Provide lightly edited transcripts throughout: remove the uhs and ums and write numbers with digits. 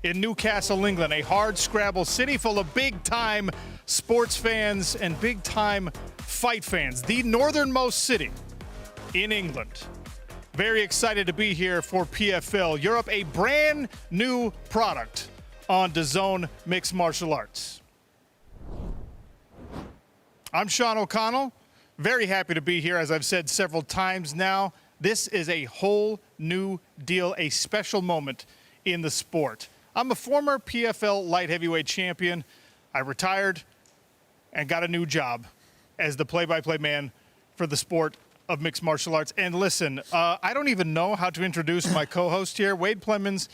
in Newcastle, England, a hard-scrabble city full of big-time sports fans and big-time fight fans. The northernmost city in England. Very excited to be here for PFL Europe, a brand new product on DAZN Mixed Martial Arts. I'm Sean O'Connell. Very happy to be here, as I've said several times now. This is a whole new deal, a special moment in the sport. I'm a former PFL light heavyweight champion. I retired and got a new job as the play-by-play man for the sport of mixed martial arts. And listen, I don't even know how to introduce my co-host here, Wade Plemons,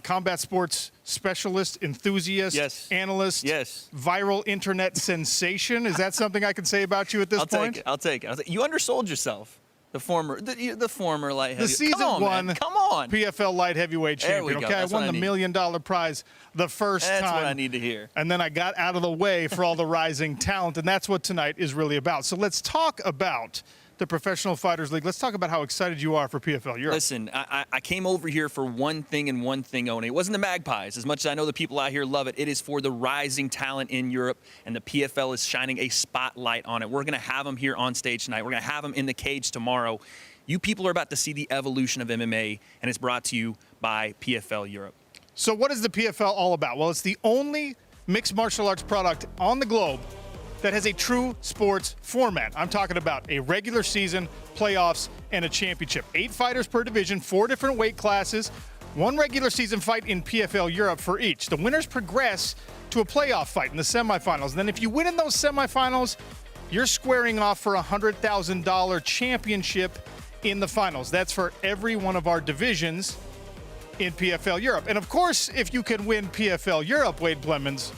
combat sports specialist, enthusiast, analyst, viral internet sensation. Is that something I can say about you at this point? I'll take it. You undersold yourself. The former light heavyweight. The season one Come on. PFL light heavyweight champion. Okay, I won the $1 million prize the first time. That's what I need to hear. And then I got out of the way for all the rising talent, and that's what tonight is really about. So let's talk about the Professional Fighters League. Let's talk about how excited you are for PFL Europe. Listen, I came over here for one thing and one thing only. It wasn't the Magpies. As much as I know the people out here love it, it is for the rising talent in Europe, and the PFL is shining a spotlight on it. We're going to have them here on stage tonight. We're going to have them in the cage tomorrow. You people are about to see the evolution of MMA, and it's brought to you by PFL Europe. So what is the PFL all about? Well, it's the only mixed martial arts product on the globe that has a true sports format. I'm talking about a regular season, playoffs, and a championship. 8 fighters per division, 4 different weight classes, 1 regular season fight in PFL Europe for each. The winners progress to a playoff fight in the semifinals. And then if you win in those semifinals, you're squaring off for a $100,000 championship in the finals. That's for every one of our divisions in PFL Europe. And of course, if you can win PFL Europe, Wade Plemons,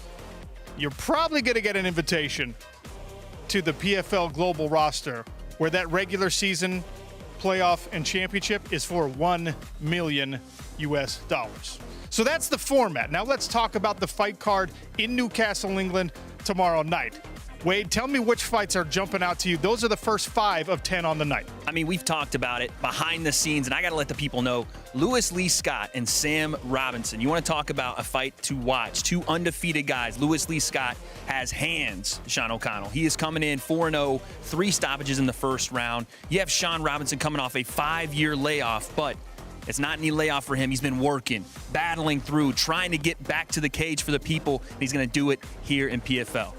you're probably going to get an invitation to the PFL global roster, where that regular season playoff and championship is for $1 million US. So that's the format. Now let's talk about the fight card in Newcastle, England tomorrow night. Wade, tell me which fights are jumping out to you. Those are the first 5 of 10 on the night. I mean, we've talked about it behind the scenes, and I got to let the people know. Lewis Lee Scott and Sam Robinson. You want to talk about a fight to watch. 2 undefeated guys. Lewis Lee Scott has hands, Sean O'Connell. He is coming in 4-0, 3 stoppages in the first round. You have Sean Robinson coming off a 5-year layoff, but it's not any layoff for him. He's been working, battling through, trying to get back to the cage for the people. And he's going to do it here in PFL.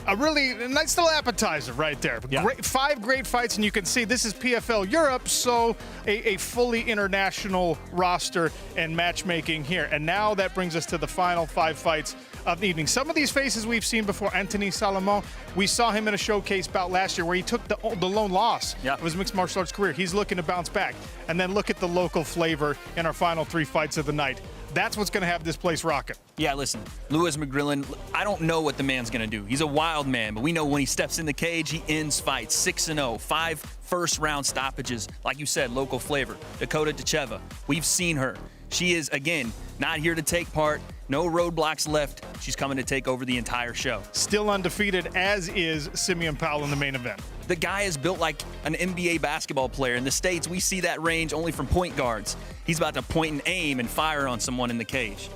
A really nice little appetizer right there. Yeah. 5 great fights, and you can see this is PFL Europe, so a fully international roster and matchmaking here. And now that brings us to the final 5 fights of the evening. Some of these faces we've seen before. Anthony Salomon, we saw him in a showcase bout last year where he took the lone loss of his mixed martial arts career. He's looking to bounce back. And then look at the local flavor in our final 3 fights of the night. That's what's going to have this place rocking. Yeah, listen, Lewis McGrillen, I don't know what the man's going to do. He's a wild man, but we know when he steps in the cage, he ends fights. 6-0, 5 first-round stoppages. Like you said, local flavor. Dakota Dacheva, we've seen her. She is, again, not here to take part. No roadblocks left. She's coming to take over the entire show. Still undefeated, as is Simeon Powell in the main event. The guy is built like an NBA basketball player. In the States, we see that range only from point guards. He's about to point and aim and fire on someone in the cage.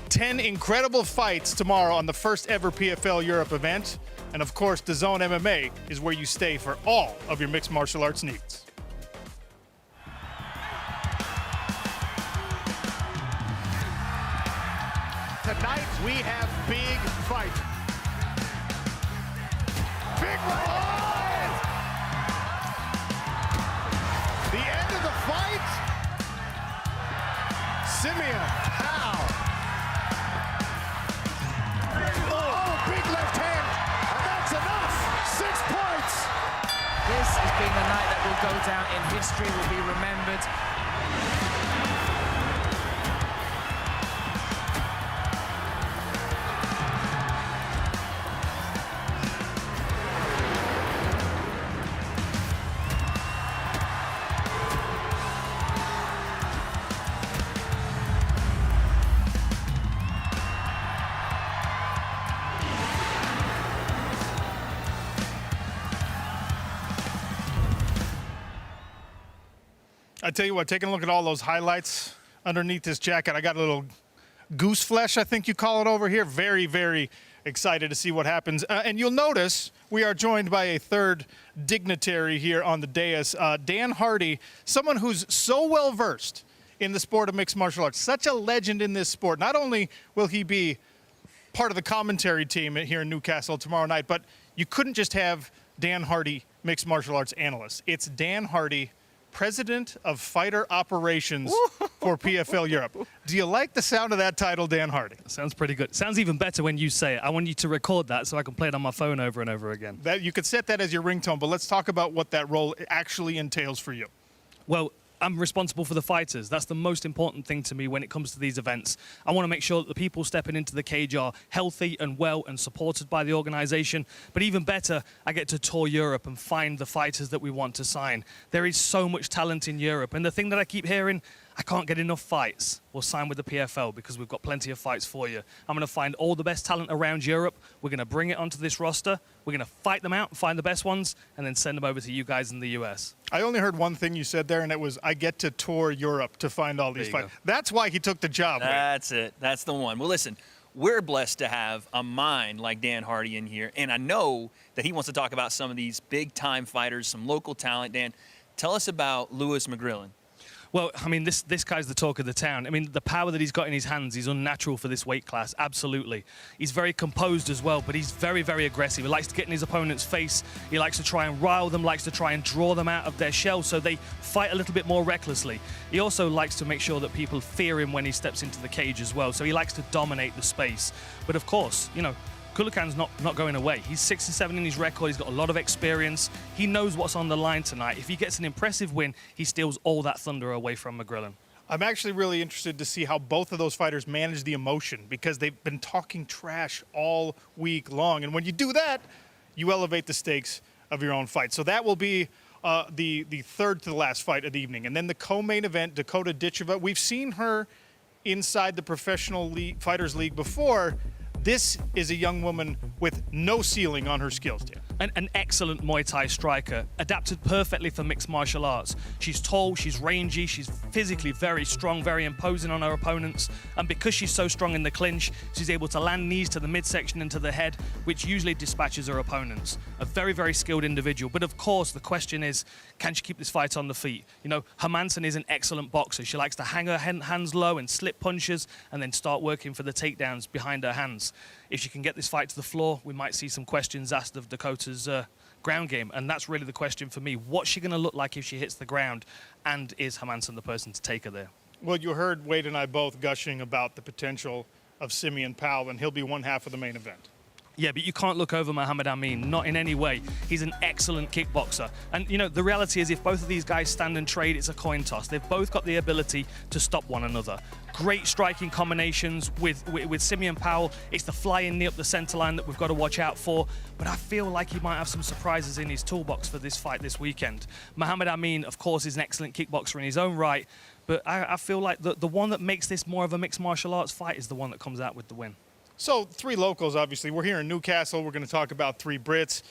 10 incredible fights tomorrow on the first ever PFL Europe event. And of course, DAZN MMA is where you stay for all of your mixed martial arts needs. Tonight we have big fight. Big fight! The end of the fight. Simeon Powell. Oh, big left hand, and that's enough. 6 points. This has been the night that will go down in history, will be remembered. I tell you what, taking a look at all those highlights underneath this jacket. I got a little goose flesh, I think you call it over here. Very, very excited to see what happens. And you'll notice we are joined by a third dignitary here on the dais, Dan Hardy, someone who's so well versed in the sport of mixed martial arts, such a legend in this sport. Not only will he be part of the commentary team here in Newcastle tomorrow night, but you couldn't just have Dan Hardy, mixed martial arts analyst. It's Dan Hardy, President of Fighter Operations for PFL Europe. Do you like the sound of that title, Dan Hardy? Sounds pretty good. Sounds even better when you say it. I want you to record that so I can play it on my phone over and over again. That you could set that as your ringtone, but let's talk about what that role actually entails for you. Well, I'm responsible for the fighters. That's the most important thing to me when it comes to these events. I want to make sure that the people stepping into the cage are healthy and well and supported by the organization. But even better, I get to tour Europe and find the fighters that we want to sign. There is so much talent in Europe. And the thing that I keep hearing, I can't get enough fights. We'll sign with the PFL because we've got plenty of fights for you. I'm going to find all the best talent around Europe. We're going to bring it onto this roster. We're going to fight them out, find the best ones, and then send them over to you guys in the US. I only heard one thing you said there, and it was, I get to tour Europe to find all these fights. That's why he took the job. That's it. That's the one. Well, listen, we're blessed to have a mind like Dan Hardy in here, and I know that he wants to talk about some of these big-time fighters, some local talent. Dan, tell us about Lewis McGrillen. Well, I mean, this guy's the talk of the town. I mean, the power that he's got in his hands is unnatural for this weight class, absolutely. He's very composed as well, but he's very, very aggressive. He likes to get in his opponent's face. He likes to try and rile them, likes to try and draw them out of their shell so they fight a little bit more recklessly. He also likes to make sure that people fear him when he steps into the cage as well, so he likes to dominate the space. But of course, you know, Kulakan's not going away. He's 6-7 in his record. He's got a lot of experience. He knows what's on the line tonight. If he gets an impressive win, he steals all that thunder away from McGrillen. I'm actually really interested to see how both of those fighters manage the emotion because they've been talking trash all week long. And when you do that, you elevate the stakes of your own fight. So that will be the third to the last fight of the evening. And then the co-main event, Dakota Ditcheva. We've seen her inside the Professional Fighters League before. This is a young woman with no ceiling on her skills, Dan. An excellent Muay Thai striker, adapted perfectly for mixed martial arts. She's tall, she's rangy, she's physically very strong, very imposing on her opponents. And because she's so strong in the clinch, she's able to land knees to the midsection and to the head, which usually dispatches her opponents. A very, very skilled individual. But of course, the question is, can she keep this fight on the feet? You know, Hermansson is an excellent boxer. She likes to hang her hands low and slip punches and then start working for the takedowns behind her hands. If she can get this fight to the floor, we might see some questions asked of Dakota's ground game. And that's really the question for me. What's she going to look like if she hits the ground? And is Hermansson the person to take her there? Well, you heard Wade and I both gushing about the potential of Simeon Powell, and he'll be one half of the main event. Yeah, but you can't look over Muhammad Amin, not in any way. He's an excellent kickboxer. And, you know, the reality is if both of these guys stand and trade, it's a coin toss. They've both got the ability to stop one another. Great striking combinations with Simeon Powell. It's the flying knee up the center line that we've got to watch out for. But I feel like he might have some surprises in his toolbox for this fight this weekend. Muhammad Amin, of course, is an excellent kickboxer in his own right. But I feel like the one that makes this more of a mixed martial arts fight is the one that comes out with the win. So, three locals, obviously. We're here in Newcastle. We're going to talk about three Brits.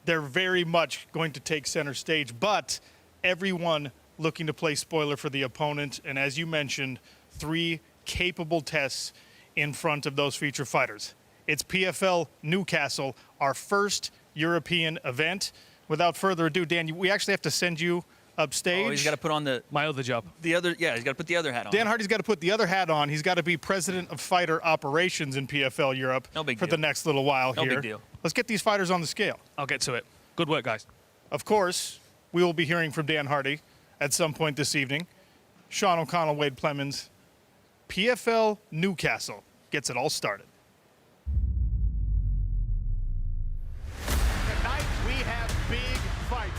They're very much going to take center stage, but everyone looking to play spoiler for the opponent. And as you mentioned, three capable tests in front of those feature fighters. It's PFL Newcastle, our first European event. Without further ado, Dan, we actually have to send you upstage. Oh, he's got to put on my other job. He's got to put the other hat on. Dan Hardy's got to put the other hat on. He's got to be President of Fighter Operations in PFL Europe for the next little while here. No big deal. Let's get these fighters on the scale. I'll get to it. Good work, guys. Of course, we will be hearing from Dan Hardy at some point this evening. Sean O'Connell, Wade Plemons. PFL Newcastle gets it all started. Tonight we have big fight.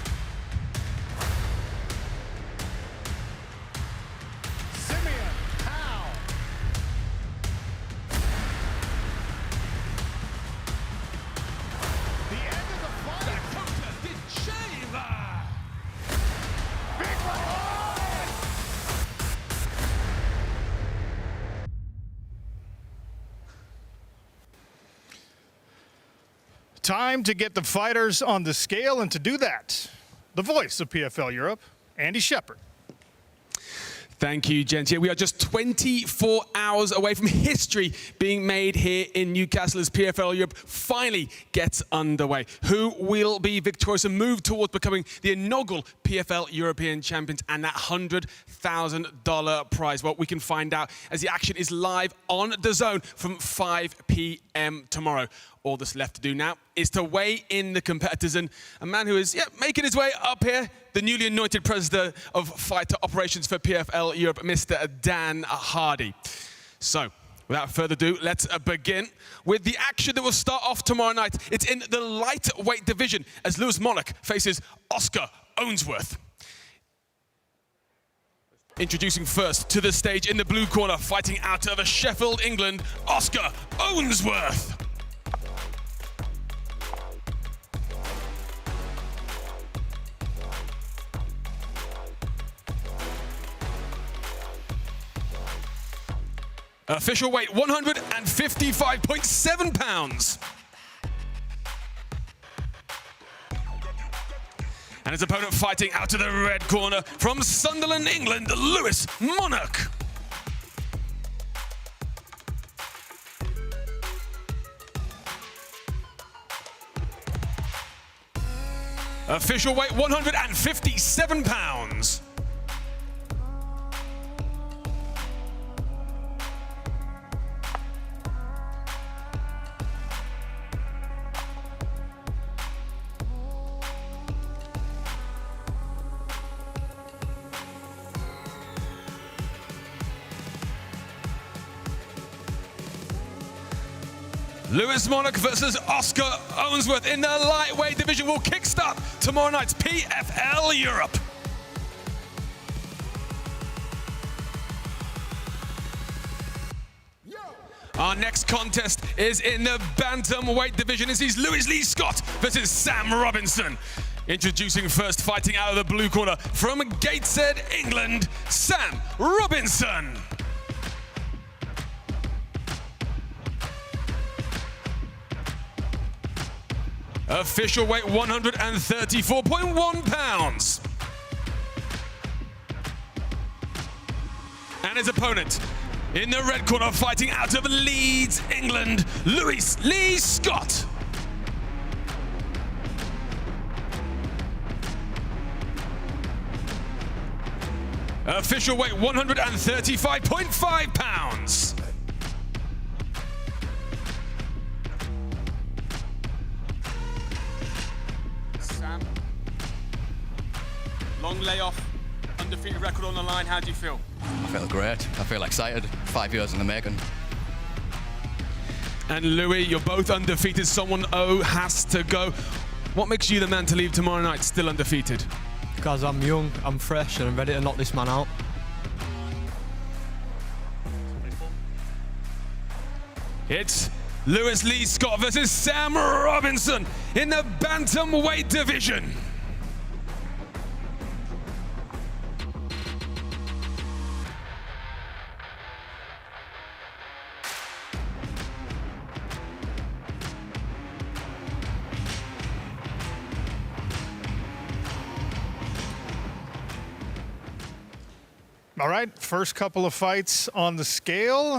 Simeon Powell. The end of the fight. Dakota Ditcheva. Big right. Time to get the fighters on the scale, and to do that, the voice of PFL Europe, Andy Shepard. Thank you, gents. Yeah, we are just 24 hours away from history being made here in Newcastle as PFL Europe finally gets underway. Who will be victorious and move towards becoming the inaugural PFL European champions and that $100,000 prize? Well, we can find out as the action is live on DAZN from 5 p.m. tomorrow. All that's left to do now is to weigh in the competitors, and a man who is making his way up here, the newly anointed president of fighter operations for PFL Europe, Mr. Dan Hardy. So, without further ado, let's begin with the action that will start off tomorrow night. It's in the lightweight division as Lewis Monarch faces Oscar Owensworth. Introducing first to the stage in the blue corner, fighting out of Sheffield, England, Oscar Owensworth. Official weight, 155.7 pounds. And his opponent fighting out of the red corner from Sunderland, England, Lewis Monarch. Official weight, 157 pounds. Lewis Monarch versus Oscar Owensworth in the lightweight division will kickstart tomorrow night's PFL Europe. Our next contest is in the bantamweight division. This is Lewis Lee Scott versus Sam Robinson. Introducing first, fighting out of the blue corner from Gateshead, England, Sam Robinson. Official weight, 134.1 pounds. And his opponent in the red corner, fighting out of Leeds, England, Lewis Lee Scott. Official weight, 135.5 pounds. Sam, long layoff, undefeated record on the line. How do you feel? I feel great. I feel excited. 5 years in the making. And Louis, you're both undefeated. Someone has to go. What makes you the man to leave tomorrow night still undefeated? Because I'm young, I'm fresh, and I'm ready to knock this man out. It's Lewis Lee Scott versus Sam Robinson in the bantamweight division. All right, first couple of fights on the scale.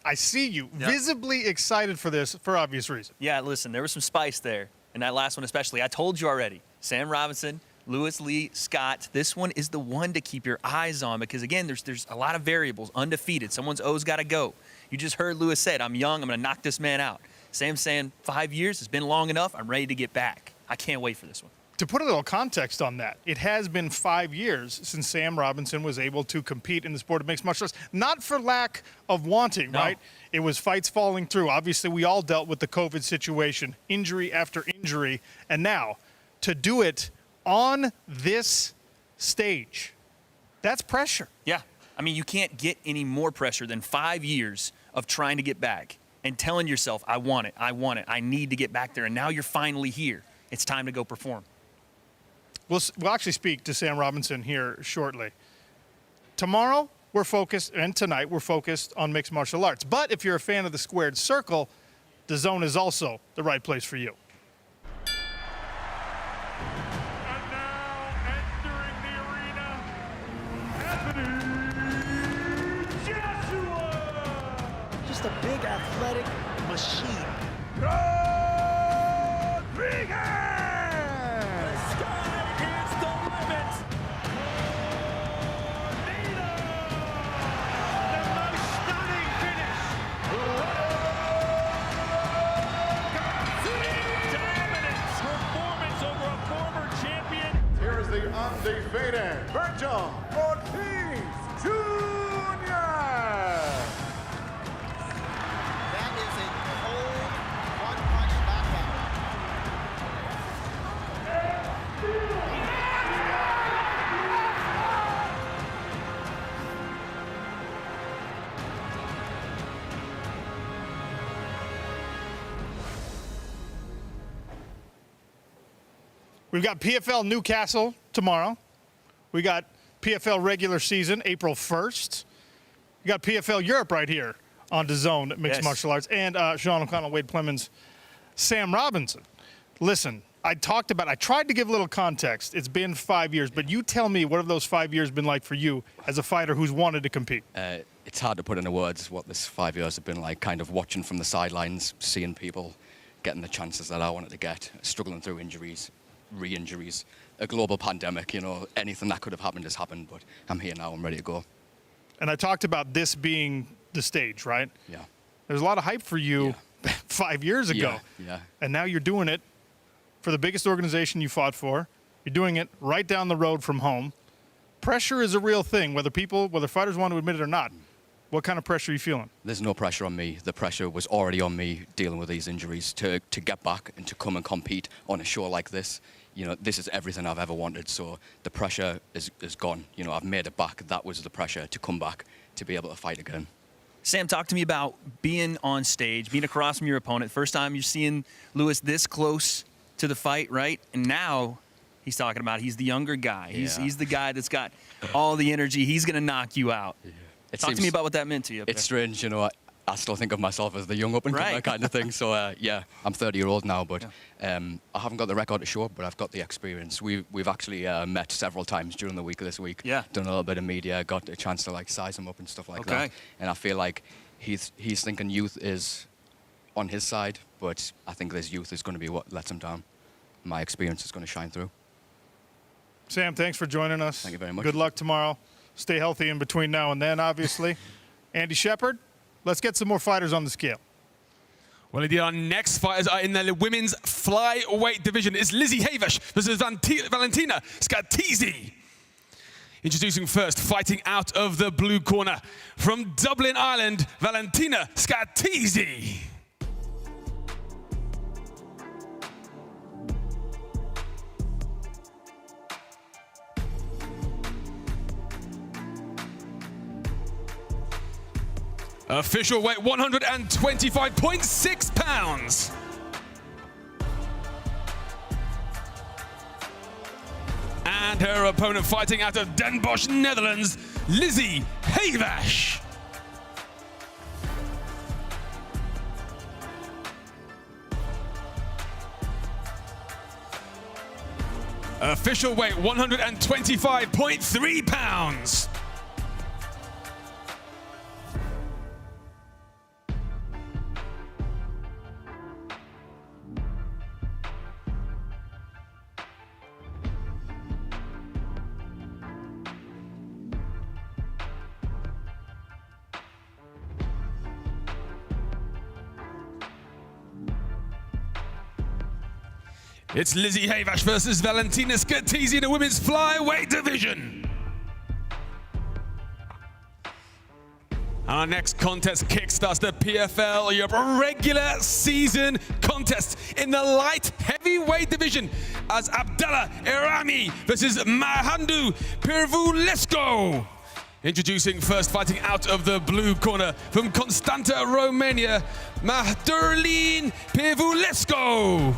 I see you visibly excited for this for obvious reasons. Yeah, listen, there was some spice there. And that last one especially, I told you already. Sam Robinson, Lewis Lee Scott. This one is the one to keep your eyes on because, again, there's a lot of variables. Undefeated. Someone's O's got to go. You just heard Lewis said, I'm young, I'm going to knock this man out. Sam's saying 5 years has been long enough. I'm ready to get back. I can't wait for this one. To put a little context on that, it has been 5 years since Sam Robinson was able to compete in the sport of mixed martial arts. Not for lack of wanting, right? It was fights falling through. Obviously, we all dealt with the COVID situation, injury after injury. And now, to do it on this stage, that's pressure. Yeah. I mean, you can't get any more pressure than 5 years of trying to get back and telling yourself, I want it, I need to get back there. And now you're finally here. It's time to go perform. We'll actually speak to Sam Robinson here shortly. Tomorrow, we're focused, and tonight, we're focused on mixed martial arts. But if you're a fan of the squared circle, DAZN is also the right place for you. And now entering the arena, Anthony Just a big athletic machine. The undefeated Virgil Ortiz Jr. That is a cold one-punch knockout. We've got PFL Newcastle tomorrow. We got PFL regular season April 1st. We got PFL Europe right here on DAZN Mixed Martial Arts. And Sean O'Connell, Wade Plemons, Sam Robinson. Listen, I tried to give a little context. It's been 5 years, but you tell me, what have those 5 years been like for you as a fighter who's wanted to compete? It's hard to put into words what this 5 years have been like, kind of watching from the sidelines, seeing people getting the chances that I wanted to get, struggling through injuries, re-injuries, a global pandemic, you know, anything that could have happened has happened, but I'm here now, I'm ready to go. And I talked about this being the stage, right? Yeah. There's a lot of hype for you 5 years ago. Yeah. And now you're doing it for the biggest organization you fought for. You're doing it right down the road from home. Pressure is a real thing, whether fighters want to admit it or not. What kind of pressure are you feeling? There's no pressure on me. The pressure was already on me dealing with these injuries to get back and to come and compete on a show like this. You know, this is everything I've ever wanted, so the pressure is gone. You know, I've made it back. That was the pressure to come back, to be able to fight again. Sam, talk to me about being on stage, being across from your opponent. First time you're seeing Lewis this close to the fight, right? And now he's talking about he's the younger guy. He's the guy that's got all the energy. He's going to knock you out. Yeah. Talk to me about what that meant to you. It's strange, you know. I still think of myself as the young up-and-comer kind of thing. So, yeah, I'm 30-year-old now, but I haven't got the record to show, but I've got the experience. We've actually met several times during the week this week. Yeah. Done a little bit of media, got a chance to, like, size him up and stuff like that. And I feel like he's thinking youth is on his side, but I think this youth is going to be what lets him down. My experience is going to shine through. Sam, thanks for joining us. Thank you very much. Good luck tomorrow. Stay healthy in between now and then, obviously. Andy Shepard, let's get some more fighters on the scale. Well, indeed, our next fighters are in the women's flyweight division. It's Lizzie Havish versus Valentina Scatizzi. Introducing first, fighting out of the blue corner, from Dublin, Ireland, Valentina Scatizzi. Official weight 125.6 pounds. And her opponent, fighting out of Den Bosch, Netherlands, Lizzie Havish. Official weight 125.3 pounds. It's Lizzie Havish versus Valentina Scatizzi in the women's flyweight division. Our next contest kickstarts the PFL Europe regular season contest in the light heavyweight division as Abdallah Irami versus Mahandu Pirvulescu. Introducing first, fighting out of the blue corner, from Constanta, Romania, Mahderlin Pirvulescu.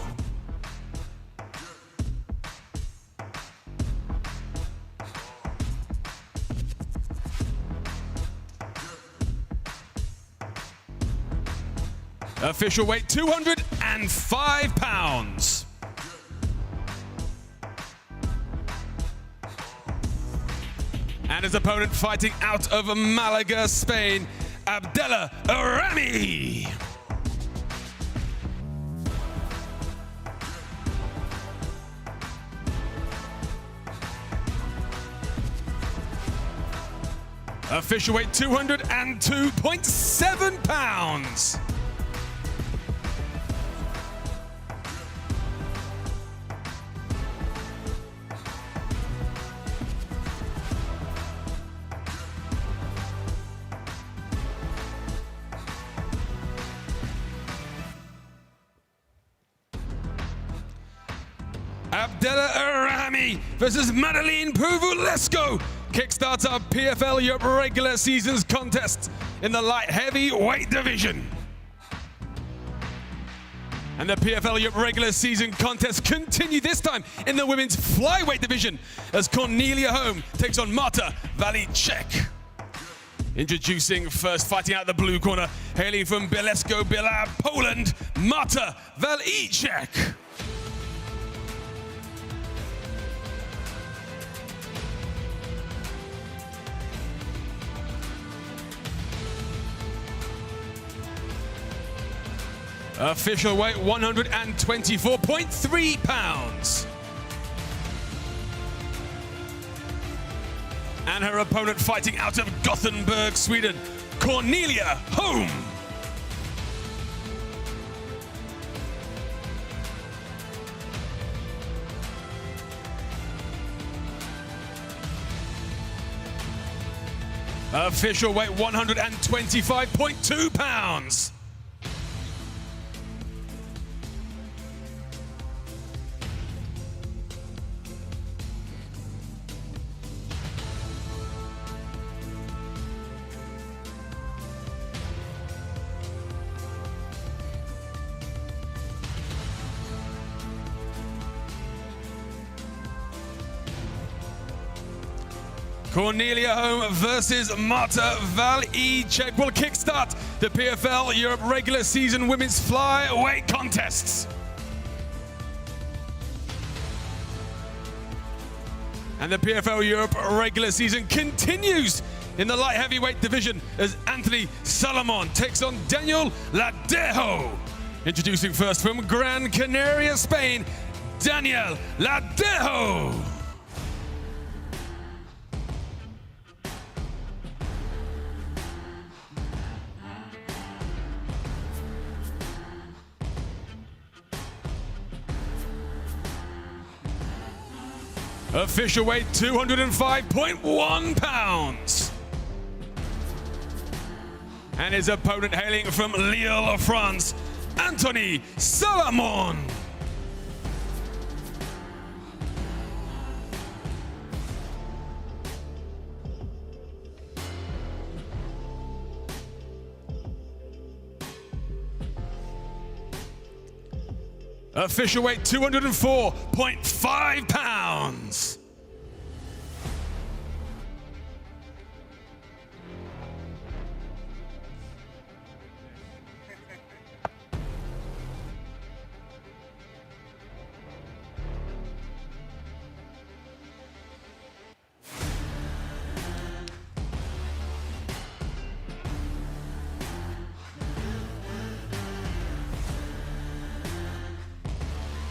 Official weight 205 pounds. And his opponent, fighting out of Malaga, Spain, Abdallah Arami. Official weight 202.7 pounds. Abdallah Arami versus Madeline Puvulescu kickstarts our PFL Europe regular seasons contest in the light heavyweight division. And the PFL Europe regular season contest continue this time in the women's flyweight division as Cornelia Holm takes on Marta Walicek. Introducing first, fighting out the blue corner, hailing from Bielsko-Biała, Poland, Marta Walicek. Official weight 124.3 pounds. And her opponent fighting out of Gothenburg, Sweden, Cornelia Holm. Official weight 125.2 pounds. Cornelia Holm versus Marta Walicek will kickstart the PFL Europe regular season women's flyweight contests. And the PFL Europe regular season continues in the light heavyweight division as Anthony Salomon takes on Daniel Ladejo. Introducing first from Gran Canaria, Spain, Daniel Ladejo. Official weight 205.1 pounds. And his opponent hailing from Lille, France, Anthony Salomon. Official weight 204.5 pounds.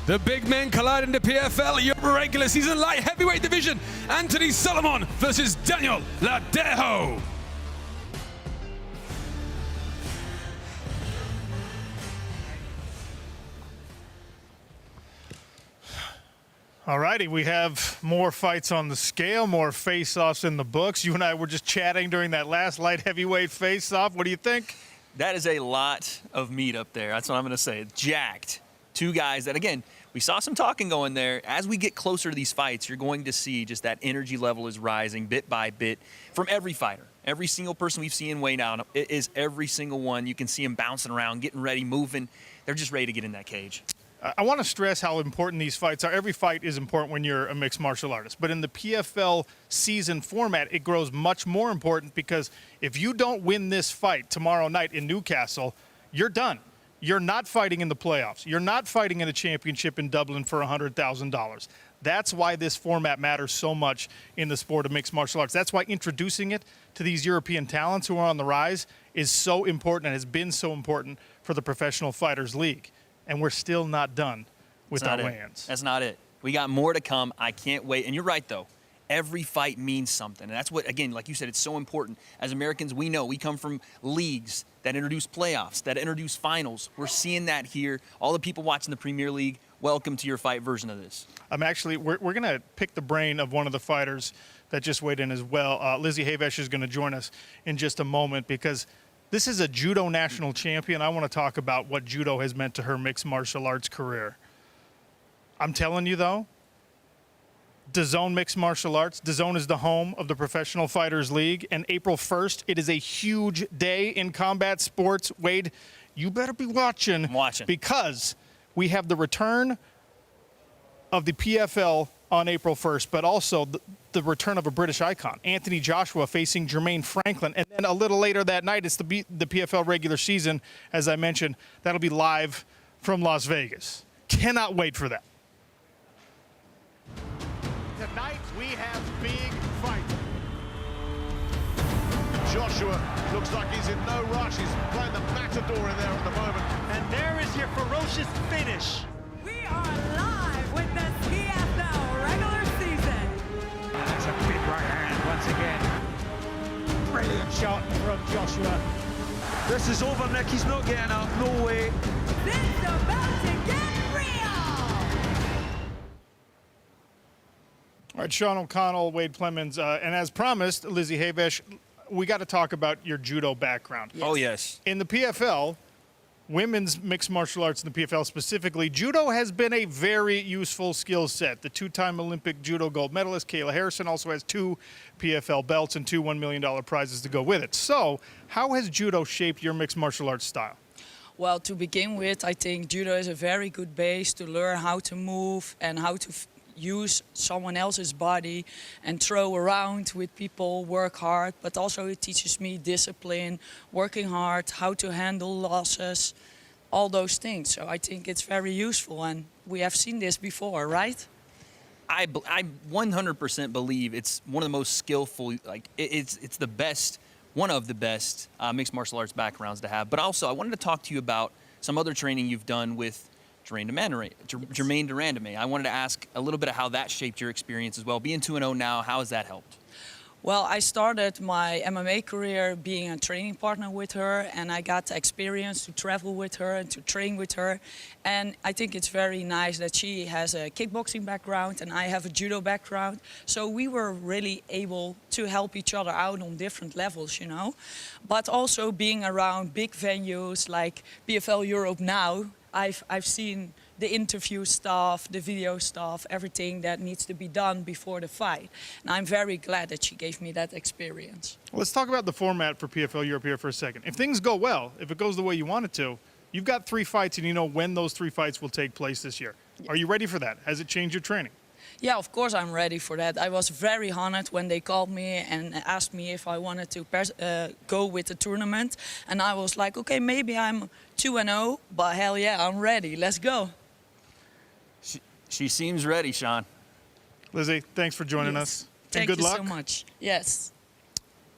The big men collide in the PFL Europe regular season light heavyweight division. Anthony Salomon versus Daniel Ladejo. All righty, we have more fights on the scale, more face-offs in the books. You and I were just chatting during that last light heavyweight face-off. What do you think? That is a lot of meat up there. That's what I'm going to say. Jacked. Two guys that, again, we saw some talking going there. As we get closer to these fights, you're going to see just that energy level is rising bit by bit from every fighter. Every single person we've seen weigh down, it is every single one. You can see them bouncing around, getting ready, moving. They're just ready to get in that cage. I want to stress how important these fights are. Every fight is important when you're a mixed martial artist. But in the PFL season format, it grows much more important because if you don't win this fight tomorrow night in Newcastle, you're done. You're not fighting in the playoffs. You're not fighting in a championship in Dublin for $100,000. That's why this format matters so much in the sport of mixed martial arts. That's why introducing it to these European talents who are on the rise is so important and has been so important for the Professional Fighters League. And we're still not done with our weigh-ins. That's not it. We got more to come. I can't wait. And you're right, though. Every fight means something. And that's what, again, like you said, it's so important. As Americans, we know we come from leagues that introduce playoffs, that introduce finals. We're seeing that here. All the people watching the Premier League, welcome to your fight version of this. We're going to pick the brain of one of the fighters that just weighed in as well. Lizzie Havesh is going to join us in just a moment because this is a judo national champion. I want to talk about what judo has meant to her mixed martial arts career. I'm telling you, though, DAZN Mixed Martial Arts. DAZN is the home of the Professional Fighters League. And April 1st, it is a huge day in combat sports. Wade, you better be watching. I'm watching. Because we have the return of the PFL on April 1st, but also the return of a British icon, Anthony Joshua facing Jermaine Franklin. And then a little later that night, it's the PFL regular season. As I mentioned, that'll be live from Las Vegas. Cannot wait for that. Tonight we have big fight. Joshua looks like he's in no rush. He's playing the matador in there at the moment. And there is your ferocious finish. We are live with the PFL regular season. And that's a big right hand once again. Brilliant shot from Joshua. This is over, Nick. He's not getting up. No way. It's about to get real. All right, Sean O'Connell, Wade Clemens, and as promised, Lizzie Havesh, we got to talk about your judo background. Yes. Oh, yes. In the PFL, women's mixed martial arts in the PFL specifically, judo has been a very useful skill set. The two-time Olympic judo gold medalist, Kayla Harrison, also has 2 PFL belts and 2 $1 million prizes to go with it. So how has judo shaped your mixed martial arts style? Well, to begin with, I think judo is a very good base to learn how to move and how to use someone else's body and throw around with people, work hard, but also it teaches me discipline, working hard, how to handle losses, all those things. So I think it's very useful, and we have seen this before, right? I 100% believe it's one of the most skillful, like it's the best, one of the best mixed martial arts backgrounds to have. But also, I wanted to talk to you about some other training you've done with Jermaine Durandame. I wanted to ask a little bit of how that shaped your experience as well. Being 2-0 now, how has that helped? Well, I started my MMA career being a training partner with her, and I got the experience to travel with her and to train with her. And I think it's very nice that she has a kickboxing background and I have a judo background. So we were really able to help each other out on different levels, you know. But also being around big venues like PFL Europe now, I've seen the interview stuff, the video stuff, everything that needs to be done before the fight. And I'm very glad that she gave me that experience. Well, let's talk about the format for PFL Europe here for a second. If things go well, if it goes the way you want it to, you've got 3 fights and you know when those 3 fights will take place this year. Yes. Are you ready for that? Has it changed your training? Yeah, of course I'm ready for that. I was very honored when they called me and asked me if I wanted to go with the tournament. And I was like, okay, maybe I'm 2-0, but hell yeah, I'm ready. Let's go. She seems ready, Sean. Lizzie, thanks for joining us. Thank and good you luck. so much. Yes.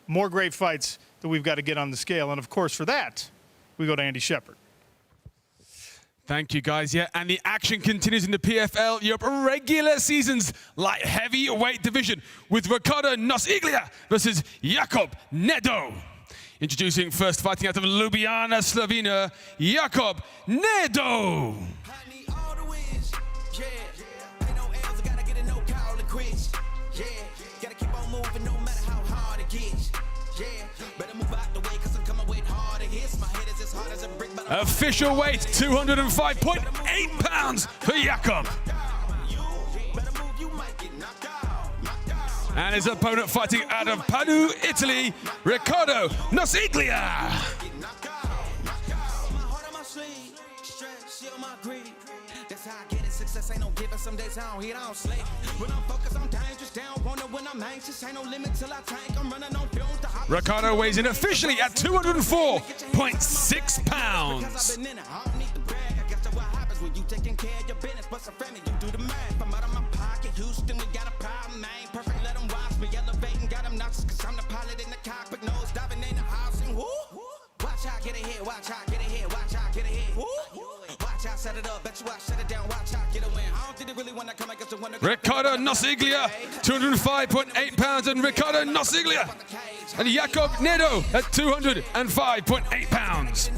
More great fights that we've got to get on the scale. And of course, for that, we go to Andy Shepard. Thank you, guys. Yeah, and the action continues in the PFL Europe regular season's light heavyweight division with Ricardo Nosiglia versus Jakub Nedo. Introducing first, fighting out of Ljubljana, Slovenia, Jakub Nedo. Official weight, 205.8 pounds for Jakub. And his opponent fighting out of Padua, Italy, Ricardo Nosiglia. That's how I get it. Success ain't no given. Some days I don't hit, I don't slay. When I'm focused, I'm dangerous. Down, wonder when I'm anxious. Ain't no limit till I tank. I'm running on fumes. Ricardo weighs in officially at 204.6 pounds. I don't need to brag. I guess that's what happens when you taking care of your business. But some family, you do the math. I'm out of my pocket. Houston, we got a problem, man. Perfect, let them watch me elevating. Got them nauseous, cause I'm the pilot in the cockpit. Nose diving in the house. And woo. watch out, get ahead, watch out, get ahead. Watch out, set it up, bet you I shut it down, watch out, get a win. I don't think they really want to come against the winner. Ricardo Nosiglia, 205.8 pounds, and Ricardo Nosiglia. And Jakob Nedo at 205.8 pounds.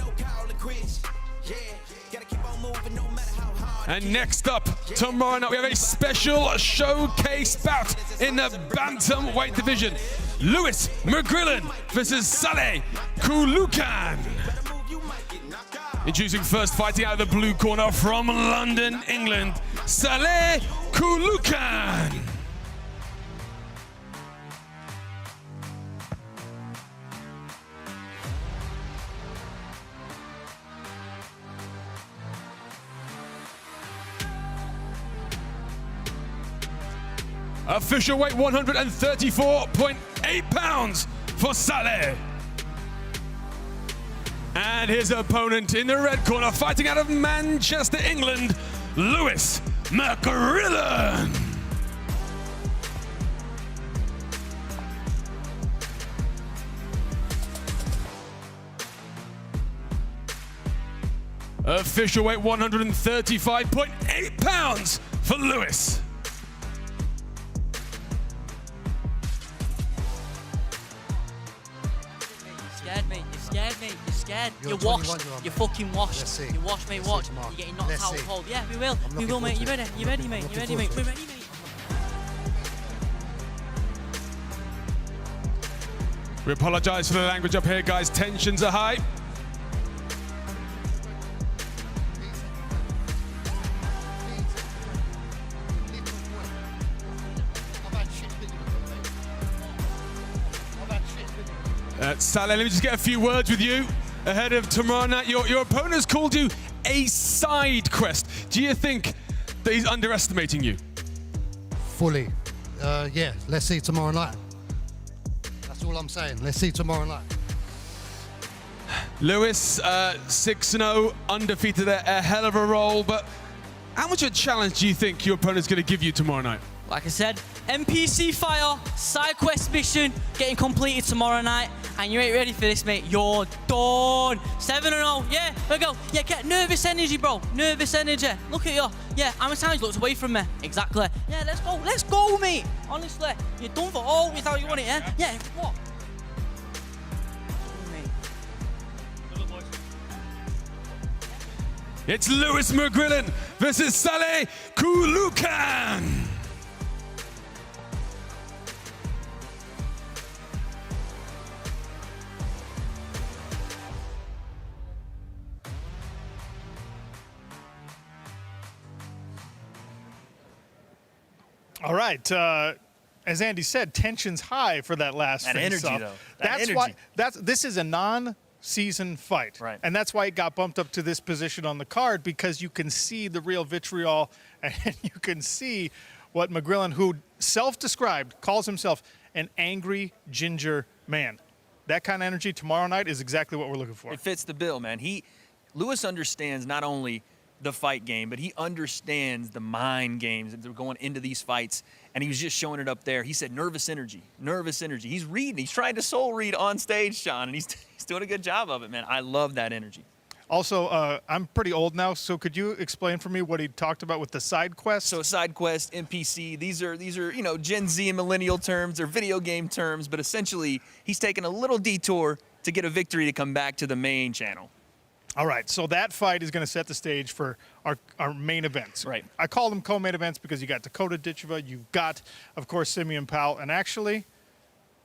And next up, tomorrow night, we have a special showcase bout in the bantamweight division. Lewis McGrillen versus Saleh Kulukan. Introducing first, fighting out of the blue corner from London, England, Saleh Kulukan. Official weight 134.8 pounds for Saleh. And his opponent in the red corner, fighting out of Manchester, England, Lewis McGrillen. Official weight 135.8 pounds for Lewis. You're scared. You're washed. You're fucking washed. You're washed, mate. Watch. You're getting knocked out cold. Yeah, we will. We will, mate. You ready? You ready, mate? You ready, mate? We're ready, mate. We apologise for the language up here, guys. Tensions are high. Saleh, let me just get a few words with you ahead of tomorrow night. Your opponent's called you a side quest. Do you think that he's underestimating you? Fully. Yeah, let's see tomorrow night. That's all I'm saying. Let's see tomorrow night. Lewis, 6-0, undefeated, a hell of a roll, but how much of a challenge do you think your opponent's going to give you tomorrow night? Like I said, NPC fire, side quest mission, getting completed tomorrow night. And you ain't ready for this, mate. You're done. 7-0. Yeah, there we go. Yeah, get nervous energy, bro. Nervous energy. Look at you. Yeah, how many times you looked away from me? Exactly. Yeah, let's go. Let's go, mate. Honestly, you're done for all. You thought you want it, yeah? Yeah, what? It's Lewis McGrillen versus Saleh Kulukan. All right. As Andy said, tension's high for that last That face energy, off. though. That's why this is a non-season fight. Right. And that's why it got bumped up to this position on the card, because you can see the real vitriol and you can see what McGrillen, who self-described, calls himself an angry ginger man. That kind of energy tomorrow night is exactly what we're looking for. It fits the bill, man. Lewis understands not only the fight game, but he understands the mind games that they're going into these fights, and he was just showing it up there. He said nervous energy, nervous energy. He's reading. He's trying to soul read on stage, Sean, and he's doing a good job of it, man. I love that energy. Also, I'm pretty old now, so could you explain for me what he talked about with the side quest? So side quest, NPC, these are Gen Z and millennial terms. They're video game terms, but essentially he's taking a little detour to get a victory to come back to the main channel. All right, so that fight is going to set the stage for our main events. Right. I call them co-main events because you got Dakota Ditcheva, you've got, of course, Simeon Powell, and actually,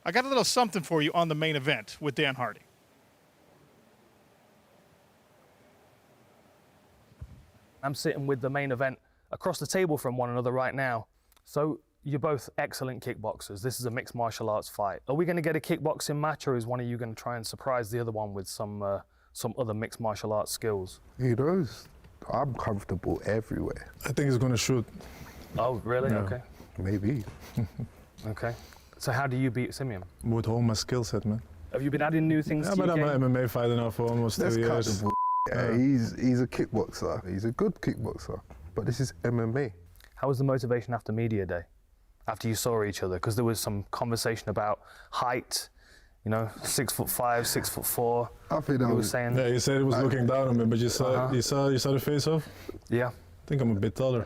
I got a little something for you on the main event with Dan Hardy. I'm sitting with the main event across the table from one another right now. So you're both excellent kickboxers. This is a mixed martial arts fight. Are we going to get a kickboxing match, or is one of you going to try and surprise the other one with some other mixed martial arts skills? He knows. I'm comfortable everywhere. I think he's going to shoot. Oh, really? Yeah. Okay. Maybe. Okay. So how do you beat Simeon? With all my skill set, man. Have you been adding new things to but your I'm game? an MMA fighter now for almost 2 years. Yeah, he's a kickboxer. He's a good kickboxer. But this is MMA. How was the motivation after media day? After you saw each other? Because there was some conversation about height You know, 6'5", 6'4". I think that he was was saying. Yeah, he said he was looking down on me, but you saw you saw the face off. Yeah. I think I'm a bit taller.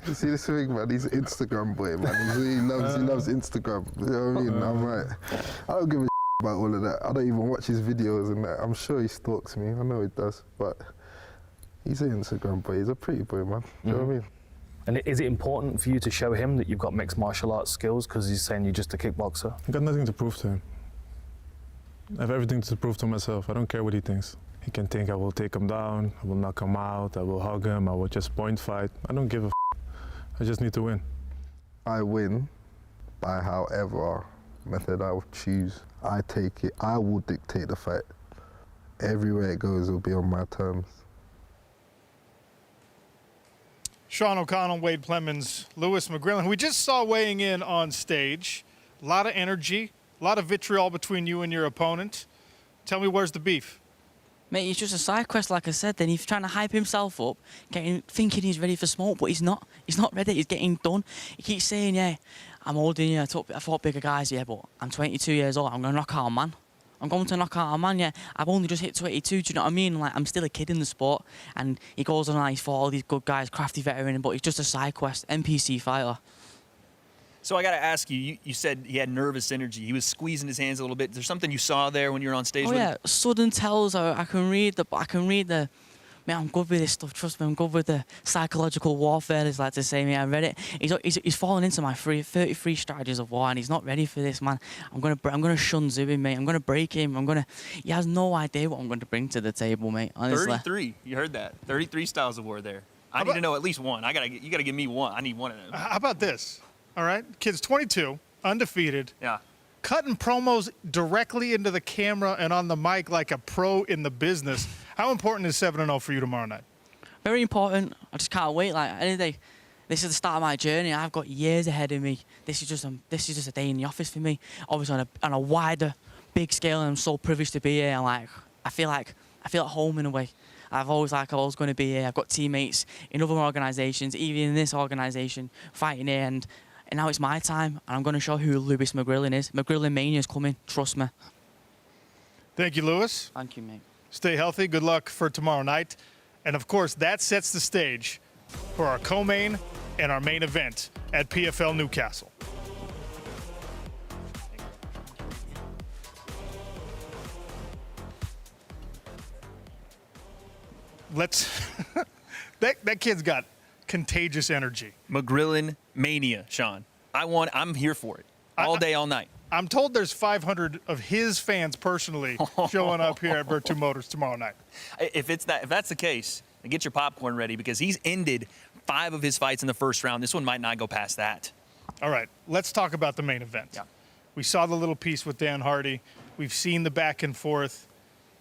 You see this thing, man? He's an Instagram boy, man. He loves Instagram. You know what I mean? I'm like, I don't give a about all of that. I don't even watch his videos and that. I'm sure he stalks me. I know he does, but he's an Instagram boy. He's a pretty boy, man. You know what I mean? And is it important for you to show him that you've got mixed martial arts skills because he's saying you're just a kickboxer? I've got nothing to prove to him. I have everything to prove to myself. I don't care what he thinks. He can think I will take him down, I will knock him out, I will hug him, I will just point fight. I don't give a I just need to win. I win by however method I would choose. I take it, I will dictate the fight. Everywhere it goes will be on my terms. Sean O'Connell, Wade Plemons, Lewis McGrillen, who we just saw weighing in on stage. A lot of energy, a lot of vitriol between you and your opponent. Tell me, where's the beef? Mate, he's just a side quest, like I said. Then he's trying to hype himself up, thinking he's ready for smoke, but he's not. He's not ready. He's getting done. He keeps saying, "Yeah, I'm older than you. I fought bigger guys, yeah, but I'm 22 years old. I'm gonna knock out a man. I'm going to knock out a man. Yeah, I've only just hit 22. Do you know what I mean? Like, I'm still a kid in the sport." And he goes on, he's fought all these good guys, crafty veteran, but he's just a side quest, NPC fighter. So I got to ask you, you said he had nervous energy. He was squeezing his hands a little bit. Is there something you saw there when you were on stage Oh with yeah, him? sudden tells. I can read the. Mate, I'm good with this stuff. Trust me, I'm good with the psychological warfare. As like to say, mate, I read it. He's fallen into my 33 strategies of war, and he's not ready for this, man. I'm gonna shun Zubin, mate. I'm gonna break him. He has no idea what I'm going to bring to the table, mate. Honestly. 33. You heard that? 33 styles of war there. I need to know at least one. You gotta give me one. I need one of them. How about this? All right, kid's 22, undefeated. Yeah. Cutting promos directly into the camera and on the mic like a pro in the business. How important is 7-0 for you tomorrow night? Very important. I just can't wait. Like any day, this is the start of my journey. I've got years ahead of me. This is just a day in the office for me. Obviously on a wider, big scale, and I'm so privileged to be here. And like I feel at home in a way. I'm always going to be here. I've got teammates in other organisations, even in this organisation, fighting here. And now it's my time, and I'm going to show who Lewis McGrillen is. McGrillen Mania is coming. Trust me. Thank you, Lewis. Thank you, mate. Stay healthy. Good luck for tomorrow night. And, of course, that sets the stage for our co-main and our main event at PFL Newcastle. That kid's got contagious energy. McGrillen Mania, Sean. I'm here for it. All day, all night. I'm told there's 500 of his fans personally showing up here at Virtu Motors tomorrow night. If that's the case, then get your popcorn ready because he's ended 5 of his fights in the first round. This one might not go past that. All right, let's talk about the main event. Yeah. We saw the little piece with Dan Hardy. We've seen the back and forth.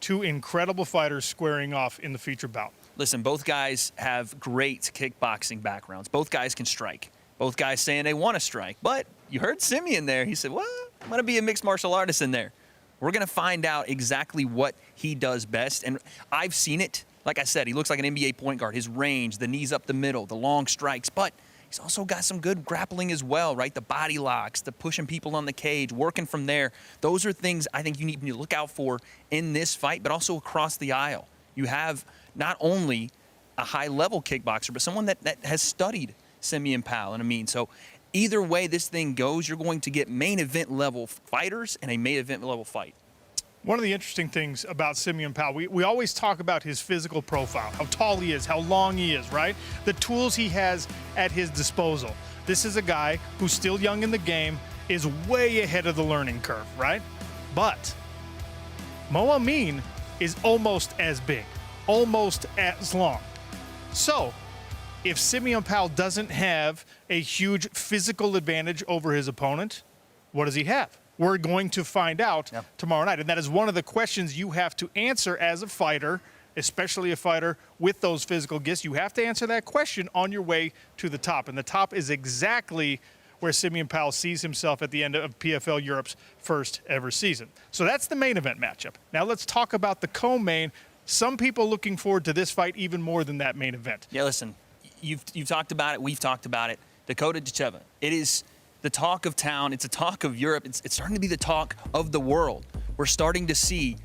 2 incredible fighters squaring off in the feature bout. Listen, both guys have great kickboxing backgrounds. Both guys can strike. Both guys saying they want to strike. But you heard Simeon there. He said, well, I'm going to be a mixed martial artist in there. We're going to find out exactly what he does best. And I've seen it. Like I said, he looks like an NBA point guard. His range, the knees up the middle, the long strikes. But he's also got some good grappling as well, right? The body locks, the pushing people on the cage, working from there. Those are things I think you need to look out for in this fight, but also across the aisle. You have not only a high-level kickboxer, but someone that has studied Simeon Powell and Amin. So either way this thing goes, you're going to get main event level fighters and a main event level fight. One of the interesting things about Simeon Powell, we always talk about his physical profile, how tall he is, how long he is, right? The tools he has at his disposal. This is a guy who's still young in the game, is way ahead of the learning curve, right? But Mo Amin is almost as big, almost as long. So if Simeon Powell doesn't have a huge physical advantage over his opponent, what does he have? We're going to find out tomorrow night. And that is one of the questions you have to answer as a fighter, especially a fighter with those physical gifts. You have to answer that question on your way to the top. And the top is exactly where Simeon Powell sees himself at the end of PFL Europe's first ever season. So that's the main event matchup. Now let's talk about the co-main. Some people looking forward to this fight even more than that main event. Yeah, listen, you've talked about it. We've talked about it. Dakota Dacheva. It is the talk of town. It's a talk of Europe. It's starting to be the talk of the world. We're starting to see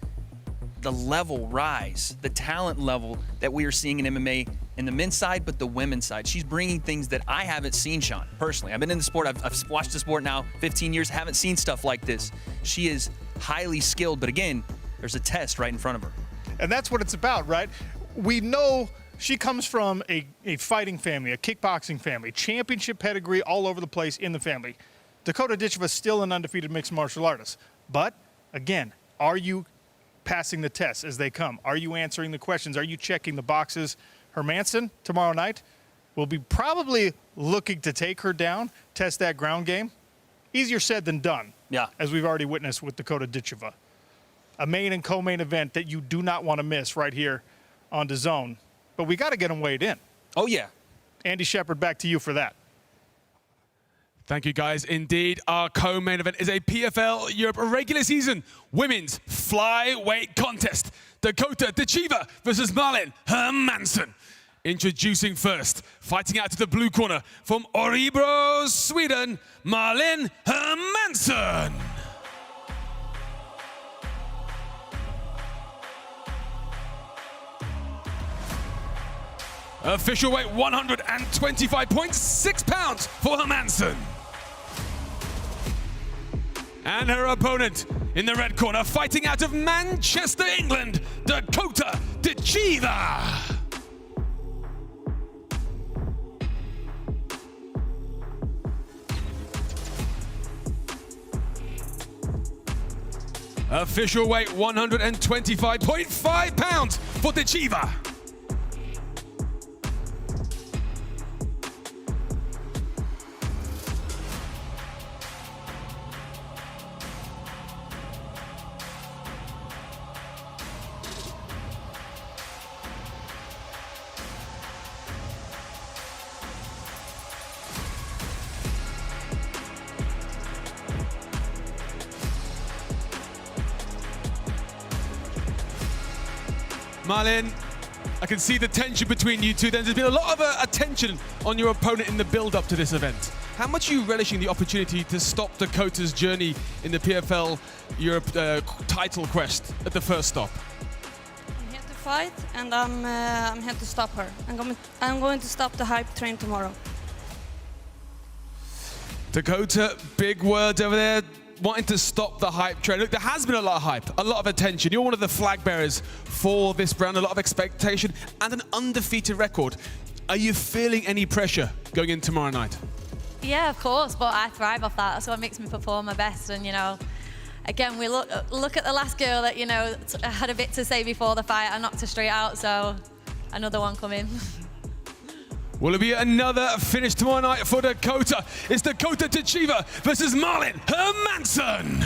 the level rise, the talent level that we are seeing in MMA in the men's side, but the women's side. She's bringing things that I haven't seen, Sean, personally. I've been in the sport. I've watched the sport now 15 years, haven't seen stuff like this. She is highly skilled, but again, there's a test right in front of her. And that's what it's about, right? We know she comes from a fighting family, a kickboxing family, championship pedigree all over the place in the family. Dakota Ditcheva is still an undefeated mixed martial artist. But, again, are you passing the tests as they come? Are you answering the questions? Are you checking the boxes? Hermanson, tomorrow night, will be probably looking to take her down, test that ground game. Easier said than done, as we've already witnessed with Dakota Ditcheva. A main and co-main event that you do not want to miss right here on DAZN. But we got to get them weighed in. Oh, yeah. Andy Shepard, back to you for that. Thank you, guys. Indeed, our co-main event is a PFL Europe regular season women's flyweight contest. Dakota Ditcheva versus Malin Hermansson. Introducing first, fighting out to the blue corner from Örebro, Sweden, Malin Hermansson. Official weight 125.6 pounds for Hermansson. And her opponent in the red corner, fighting out of Manchester, England, Dakota Ditcheva. Official weight 125.5 pounds for Ditcheva. Malin, I can see the tension between you two. There's been a lot of attention on your opponent in the build-up to this event. How much are you relishing the opportunity to stop Dakota's journey in the PFL Europe title quest at the first stop? I'm here to fight, and I'm here to stop her. I'm going to stop the hype train tomorrow. Dakota, big words over there, wanting to stop the hype train. Look, there has been a lot of hype, a lot of attention. You're one of the flag bearers for this brand, a lot of expectation, and an undefeated record. Are you feeling any pressure going in tomorrow night? Yeah, of course, but I thrive off that. That's what makes me perform my best. And, you know, again, we look at the last girl that, you know, had a bit to say before the fight. I knocked her straight out, so another one coming. Will it be another finish tomorrow night for Dakota? It's Dakota Ditcheva versus Malin Hermansson.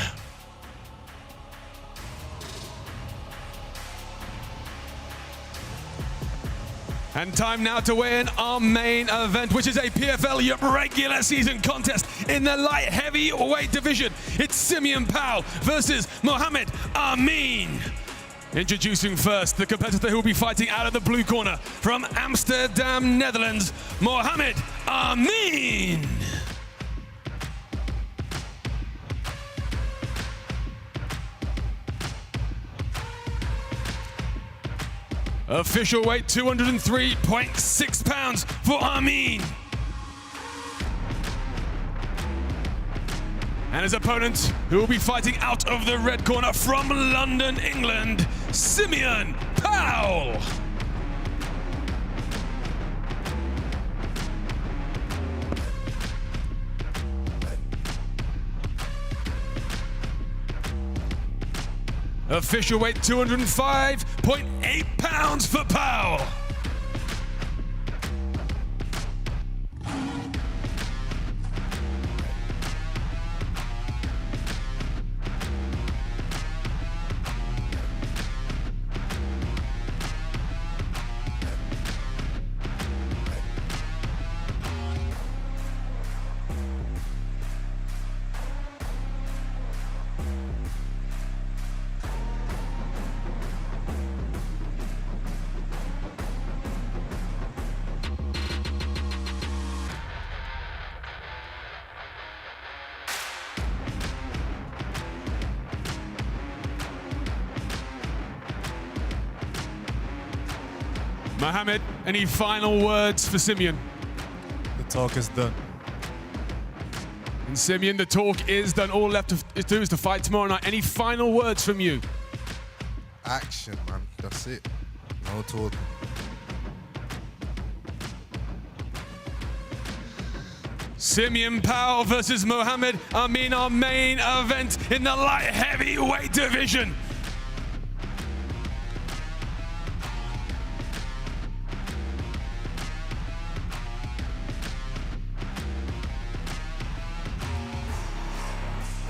And time now to weigh in our main event, which is a PFL Europe regular season contest in the light heavyweight division. It's Simeon Powell versus Mohamed Amin. Introducing first the competitor who will be fighting out of the blue corner from Amsterdam, Netherlands, Mohamed Amin. Official weight 203.6 pounds for Amin. And his opponent, who will be fighting out of the red corner from London, England, Simeon Powell. Official weight 205.8 pounds for Powell. Mohammed, any final words for Simeon? The talk is done. And Simeon, the talk is done. All left to do is to fight tomorrow night. Any final words from you? Action, man. That's it. No talking. Simeon Powell versus Mohammed Amin, our main event in the light heavyweight division.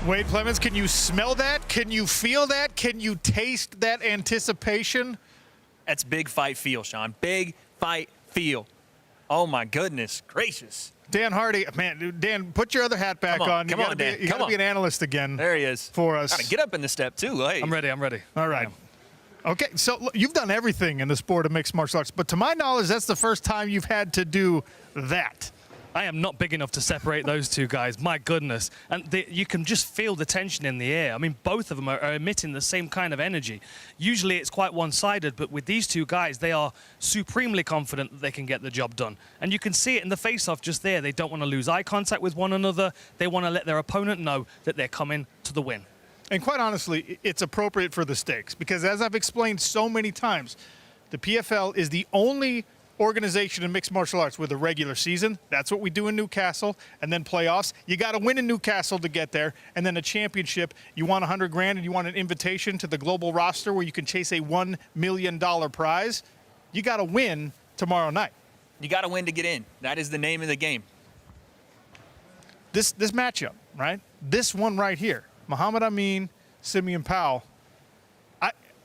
Wade Clemens, can you smell that? Can you feel that? Can you taste that anticipation? That's big fight feel, Sean. Big fight feel. Oh, my goodness gracious. Dan Hardy, man, Dan, put your other hat back on. Come on, Dan. You got to be an analyst again. There he is. For us. Gotta get up in the step, too. Hey. I'm ready. All right. Okay, so look, you've done everything in the sport of mixed martial arts, but to my knowledge, that's the first time you've had to do that. I am not big enough to separate those two guys. My goodness. And you can just feel the tension in the air. I mean, both of them are emitting the same kind of energy. Usually it's quite one-sided, but with these two guys, they are supremely confident that they can get the job done. And you can see it in the face-off just there. They don't want to lose eye contact with one another. They want to let their opponent know that they're coming to the win. And quite honestly, it's appropriate for the stakes because as I've explained so many times, the PFL is the only organization in mixed martial arts with a regular season. That's what we do in Newcastle. And then playoffs. You got to win in Newcastle to get there. And then a championship. You want 100 grand and you want an invitation to the global roster where you can chase a $1 million prize. You got to win tomorrow night. You got to win to get in. That is the name of the game. This matchup, right? This one right here. Muhammad Amin, Simeon Powell.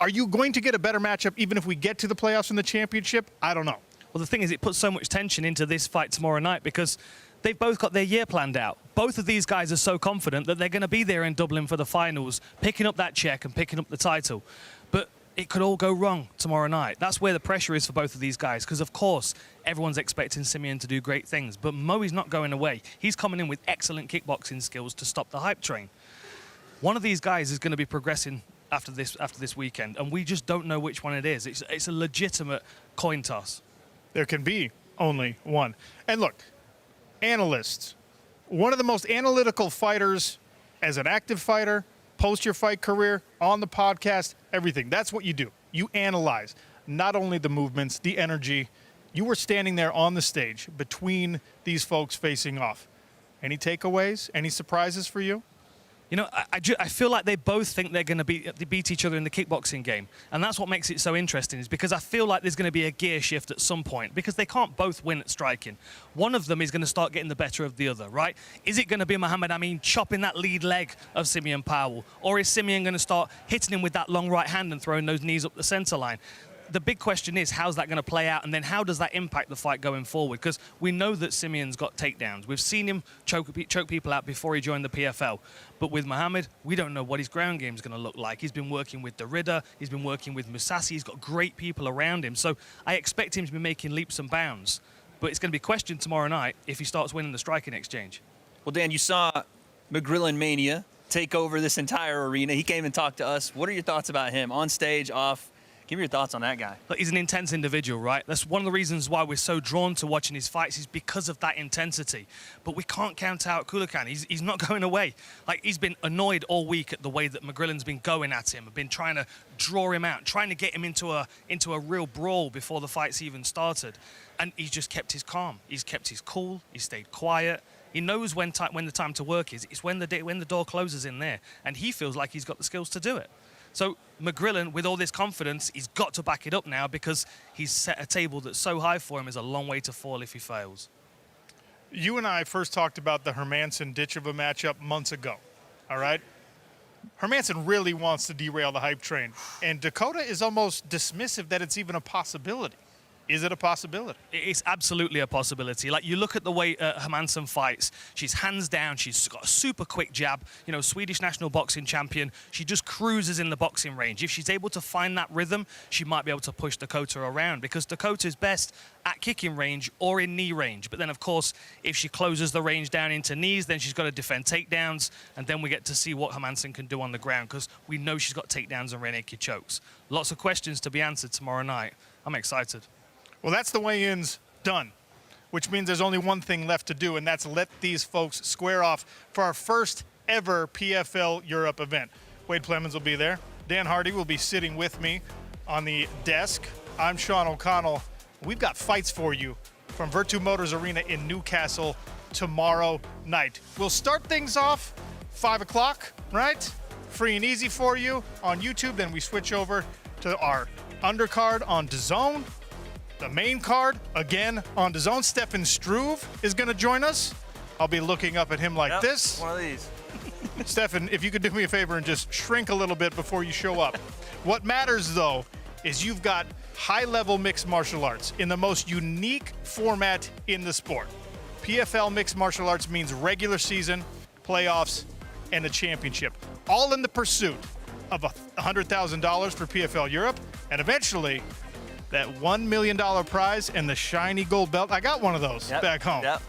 Are you going to get a better matchup even if we get to the playoffs and the championship? I don't know. Well, the thing is, it puts so much tension into this fight tomorrow night because they've both got their year planned out. Both of these guys are so confident that they're going to be there in Dublin for the finals, picking up that check and picking up the title. But it could all go wrong tomorrow night. That's where the pressure is for both of these guys because, of course, everyone's expecting Simeon to do great things. But Mo is not going away. He's coming in with excellent kickboxing skills to stop the hype train. One of these guys is going to be progressing after this weekend, and we just don't know which one it is. It's a legitimate coin toss. There can be only one. And look, analysts, one of the most analytical fighters as an active fighter, post your fight career, on the podcast, everything. That's what you do. You analyze not only the movements, the energy. You were standing there on the stage between these folks facing off. Any takeaways? Any surprises for you? You know, I feel like they both think they're going to beat each other in the kickboxing game. And that's what makes it so interesting is because I feel like there's going to be a gear shift at some point because they can't both win at striking. One of them is going to start getting the better of the other, right? Is it going to be Muhammad Amin chopping that lead leg of Simeon Powell? Or is Simeon going to start hitting him with that long right hand and throwing those knees up the center line? The big question is, how's that going to play out? And then how does that impact the fight going forward? Because we know that Simeon's got takedowns. We've seen him choke people out before he joined the PFL. But with Muhammad, we don't know what his ground game is going to look like. He's been working with Derrida. He's been working with Musasi. He's got great people around him. So I expect him to be making leaps and bounds. But it's going to be questioned tomorrow night if he starts winning the striking exchange. Well, Dan, you saw McGrillen Mania take over this entire arena. He came and talked to us. What are your thoughts about him? On stage, off? Give me your thoughts on that guy. Look, he's an intense individual, right? That's one of the reasons why we're so drawn to watching his fights is because of that intensity. But we can't count out Kulikan. He's not going away. Like, he's been annoyed all week at the way that McGrillen's been going at him, been trying to draw him out, trying to get him into a real brawl before the fight's even started. And he's just kept his calm. He's kept his cool. He stayed quiet. He knows when the time to work is. It's when the door closes in there. And he feels like he's got the skills to do it. So McGrillen, with all this confidence, he's got to back it up now because he's set a table that's so high for him is a long way to fall if he fails. You and I first talked about the Hermansson ditch of a matchup months ago, all right? Hermansson really wants to derail the hype train, and Dakota is almost dismissive that it's even a possibility. Is it a possibility? It's absolutely a possibility. Like, you look at the way Hermansson fights. She's hands down. She's got a super quick jab. You know, Swedish national boxing champion. She just cruises in the boxing range. If she's able to find that rhythm, she might be able to push Dakota around because Dakota's best at kicking range or in knee range. But then, of course, if she closes the range down into knees, then she's got to defend takedowns. And then we get to see what Hermansson can do on the ground because we know she's got takedowns and rear naked chokes. Lots of questions to be answered tomorrow night. I'm excited. Well, that's the weigh-ins done, which means there's only one thing left to do, and that's let these folks square off for our first ever PFL Europe event. Wade Plemons will be there. Dan Hardy will be sitting with me on the desk. I'm Sean O'Connell. We've got fights for you from Virtu Motors Arena in Newcastle tomorrow night. We'll start things off 5 o'clock, right? Free and easy for you on YouTube. Then we switch over to our undercard on DAZN. The main card, again, on DAZN. Stefan Struve is going to join us. I'll be looking up at him like this. One of these. Stefan, if you could do me a favor and just shrink a little bit before you show up. What matters, though, is you've got high-level mixed martial arts in the most unique format in the sport. PFL mixed martial arts means regular season, playoffs, and a championship, all in the pursuit of $100,000 for PFL Europe, and eventually that $1 million prize and the shiny gold belt. I got one of those back home. Yep.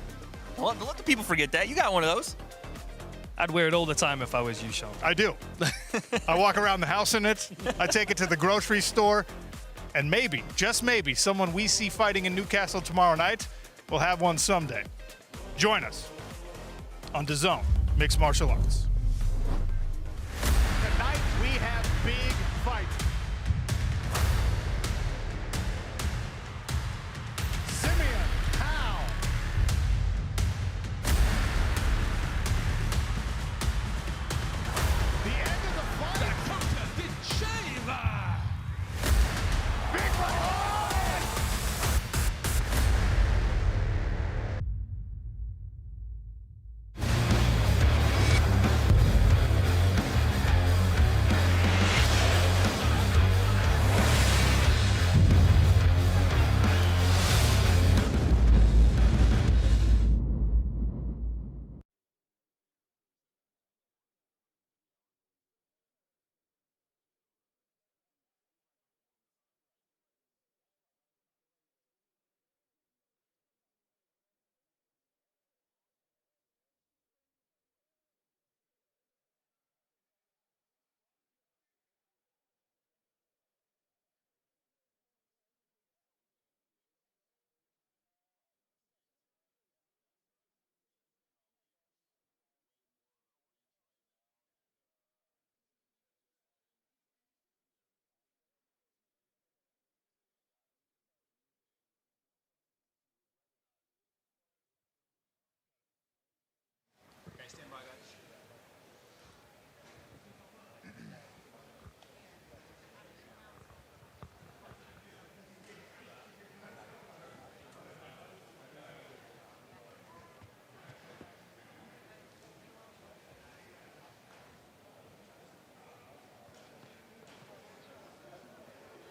Well, don't let the people forget that. You got one of those. I'd wear it all the time if I was you, Sean. I do. I walk around the house in it. I take it to the grocery store. And maybe, just maybe, someone we see fighting in Newcastle tomorrow night will have one someday. Join us on DAZN Mixed Martial Arts.